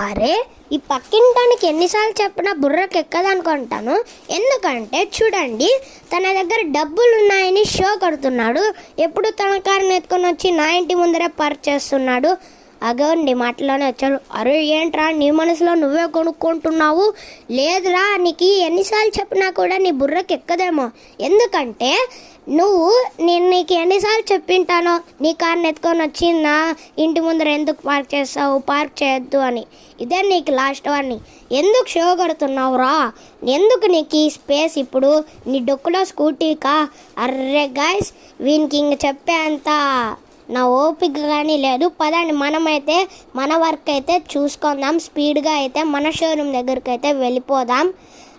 అరే ఈ పక్కింటానికి ఎన్నిసార్లు చెప్పినా బుర్రకి ఎక్కదనుకుంటాను. ఎందుకంటే చూడండి, తన దగ్గర డబ్బులు ఉన్నాయని షో కడుతున్నాడు. ఎప్పుడు తన కారుని ఎత్తుకొని వచ్చి నా ఇంటి ముందరే పార్క్ చేస్తున్నాడు. అగోండి మాటలోనే వచ్చారు. అరే ఏంట్రా నీ మనసులో నువ్వే కొనుక్కుంటున్నావు? లేదురా, నీకు ఎన్నిసార్లు చెప్పినా కూడా నీ బుర్రకి ఎక్కదేమో. ఎందుకంటే నేను నీకు ఎన్నిసార్లు చెప్పింటానో నీ కార్ని ఎత్తుకొని వచ్చి నా ఇంటి ముందర ఎందుకు పార్క్ చేస్తావు, పార్క్ చేయొద్దు అని. ఇదే నీకు లాస్ట్ వార్నింగ్. ఎందుకు షో కడుతున్నావురా? ఎందుకు నీకు ఈ స్పేస్? ఇప్పుడు నీ డొక్కులో స్కూటీకా? అర్రే గాయ్స్, వీనికి ఇంక చెప్పేంత నా ఓపిక కానీ లేదు. పదండి, మనమైతే మన వర్క్ అయితే చూసుకుందాం. స్పీడ్గా అయితే మన షోరూమ్ దగ్గరికి అయితే వెళ్ళిపోదాం.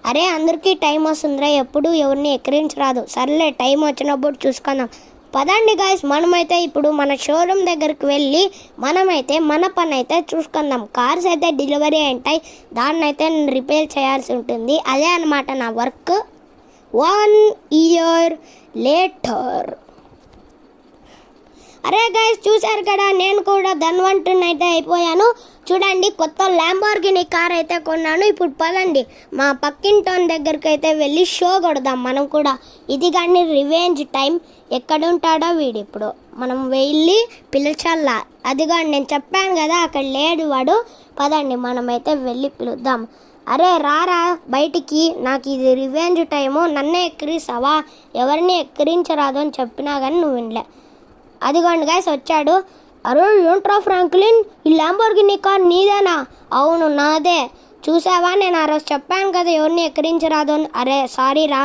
అరే అందరికీ టైం వస్తుందిరా, ఎప్పుడు ఎవరిని ఎక్కిరించరాదు. సర్లే, టైం వచ్చినప్పుడు చూసుకుందాం. పదండి గాయస్, మనమైతే ఇప్పుడు మన షోరూమ్ దగ్గరికి వెళ్ళి మనమైతే మన పని అయితే చూసుకుందాం. కార్స్ అయితే డెలివరీ ఉంటాయి, దాన్ని అయితే నేను రిపేర్ చేయాల్సి ఉంటుంది. అదే అనమాట నా వర్క్. 1 year later. అరే గైస్, చూశారు కదా, నేను కూడా ధనవంతుని అయితే అయిపోయాను. చూడండి, కొత్త ల్యాంబోర్గిని కార్ అయితే కొన్నాను. ఇప్పుడు పదండి మా పక్కింటోన్ దగ్గరికి అయితే వెళ్ళి షో కొడదాం మనం కూడా. ఇది కానీ రివెంజ్ టైం. ఎక్కడుంటాడో వీడు. ఇప్పుడు మనం వెళ్ళి పిలిచాలా. అదిగా నేను చెప్పాను కదా, అక్కడ లేడు వాడు. పదండి మనమైతే వెళ్ళి పిలుద్దాం. అరే రారా బయటికి, నాకు ఇది రివెంజ్ టైము. నన్నే ఎక్కిరిస్తావా? ఎవరిని ఎక్కిరించరాదు అని చెప్పినా కానీ నువ్వు వినలే. అదిగోండి గైస్ వచ్చాడు. అరే ఏంట్రా ఫ్రాంక్లిన్, ఈ ల్యాంబోర్గిని కార్ నీదేనా? అవును నాదే. చూసావా, నేను ఆ రోజు చెప్పాను కదా ఎవరిని ఎక్కిరించరాదు అని. అరే సారీ రా,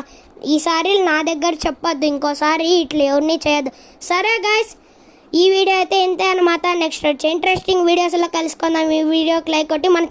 ఈసారి నా దగ్గర చెప్పొద్దు, ఇంకోసారి ఇట్లా ఎవరిని చేయొద్దు. సరే గైస్, ఈ వీడియో అయితే ఇంతే అనమాట. నెక్స్ట్ వచ్చే ఇంట్రెస్టింగ్ వీడియోస్లో కలుసుకుందాం. ఈ వీడియోకి లైక్ కొట్టి మన